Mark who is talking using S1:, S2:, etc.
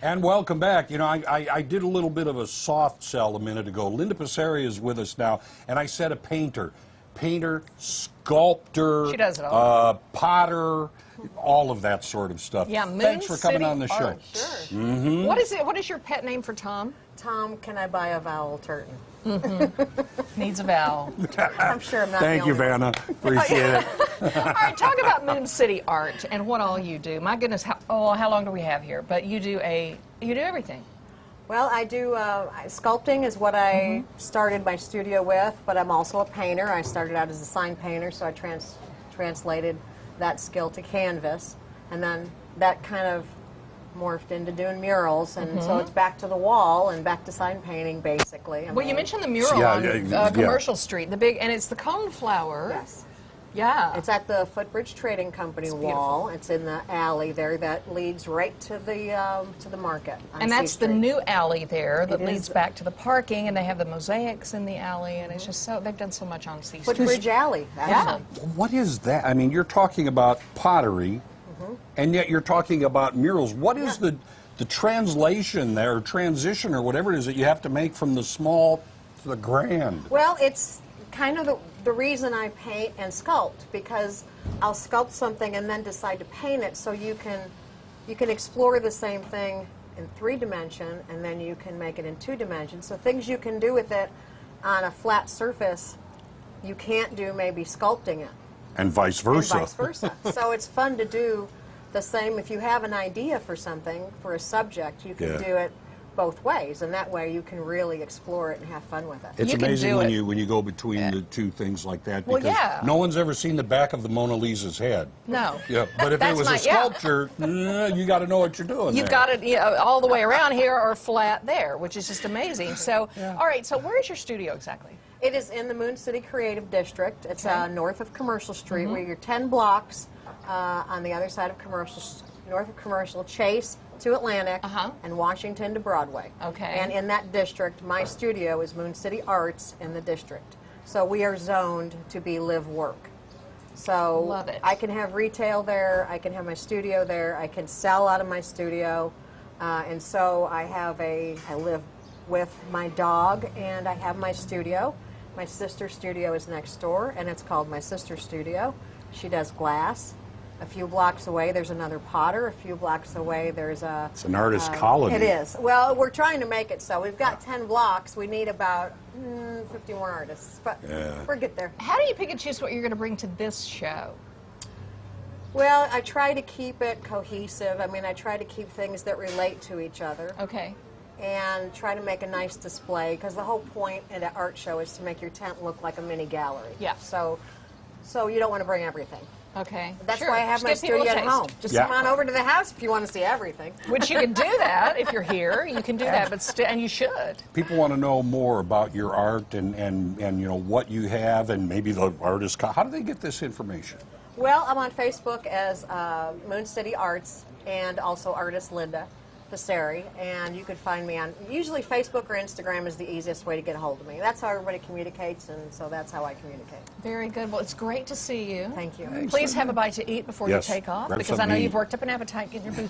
S1: And welcome back. You know, I did a little bit of a soft sell a minute ago. Linda Passeri is with us now, and I said a painter. Painter, sculptor,
S2: she does it all.
S1: Potter, all of that sort of stuff.
S2: Yeah, Moon
S1: Thanks for coming
S2: City
S1: on the show.
S2: Art. Sure.
S1: Mm-hmm.
S2: What is it? What is your pet name for Tom?
S3: Tom, can I buy a vowel turton?
S2: Needs a vowel.
S3: I'm sure I'm not
S1: Thank
S3: the
S1: you,
S3: only one.
S1: Vanna. Appreciate it.
S2: All right, talk about Moon City Art and what all you do. My goodness, how long do we have here? But you do everything.
S3: Well, I do, sculpting is what I started my studio with, but I'm also a painter. I started out as a sign painter, so I translated that skill to canvas, and then that kind of morphed into doing murals, and so it's back to the wall and back to sign painting, basically.
S2: Well, you mentioned the mural on Commercial Street, the big, and it's the coneflower.
S3: Yes.
S2: Yeah.
S3: It's at the Footbridge Trading Company wall. It's in the alley there that leads right to the market.
S2: And that's the new alley there that leads back to the parking, and they have the mosaics in the alley, and it's just so, they've done so much on C Street.
S3: Footbridge Alley, actually.
S2: Yeah.
S1: What is that? I mean, you're talking about pottery, and yet you're talking about murals. What is the translation there, or transition, or whatever it is that you have to make from the small to the grand?
S3: Well, it's kind of the reason I paint and sculpt, because I'll sculpt something and then decide to paint it, so you can explore the same thing in 3-dimension, and then you can make it in 2-dimension. So things you can do with it on a flat surface, you can't do maybe sculpting it.
S1: And vice versa.
S3: And vice versa. So it's fun to do the same. If you have an idea for something, for a subject, you can do it both ways, and that way you can really explore it and have fun with it.
S1: It's
S2: You can
S1: amazing
S2: do
S1: when
S2: it.
S1: when you go between the two things like that,
S2: Well,
S1: because
S2: yeah.
S1: no one's ever seen the back of the Mona Lisa's head.
S2: No.
S1: Yeah, but if it was a sculpture, you got to know what you're doing.
S2: You've got it all the way around here or flat there, which is just amazing. So, all right, so where is your studio exactly?
S3: It is in the Moon City Creative District. It's north of Commercial Street, where you're 10 blocks on the other side of Commercial, north of Commercial, Chase to Atlantic, and Washington to Broadway.
S2: Okay.
S3: And in that district, my studio is Moon City Arts in the district. So we are zoned to be live-work. So
S2: Love it.
S3: I can have retail there, I can have my studio there, I can sell out of my studio, and so I live with my dog, and I have my studio. My sister's studio is next door, and it's called My Sister's Studio. She does glass. A few blocks away, there's another potter. A few blocks away, there's a...
S1: It's an artist colony.
S3: It is. Well, we're trying to make it so. We've got 10 blocks. We need about 50 more artists, but we're good there.
S2: How do you pick and choose what you're going to bring to this show?
S3: Well, I try to keep it cohesive. I mean, I try to keep things that relate to each other.
S2: Okay.
S3: And try to make a nice display, because the whole point at an art show is to make your tent look like a mini gallery.
S2: Yeah.
S3: So you don't want to bring everything.
S2: Okay.
S3: That's
S2: sure.
S3: why I have my
S2: Just give people
S3: studio
S2: a
S3: at
S2: taste.
S3: home. Just come on over to the house if you want to see everything.
S2: Which you can do that if you're here. You can do that, but and you should.
S1: People want to know more about your art and you know what you have, and maybe the artist. How do they get this information?
S3: Well, I'm on Facebook as Moon City Arts, and also artist Linda Passeri, and you could find me on, usually Facebook or Instagram is the easiest way to get a hold of me. That's how everybody communicates, and so that's how I communicate.
S2: Very good. Well, it's great to see you.
S3: Thank you.
S1: Thanks.
S2: Please have a bite to eat before you
S1: Yes.
S2: take off,
S1: Grab
S2: because I
S1: something
S2: know
S1: to
S2: you've
S1: eat.
S2: worked up an appetite getting your booth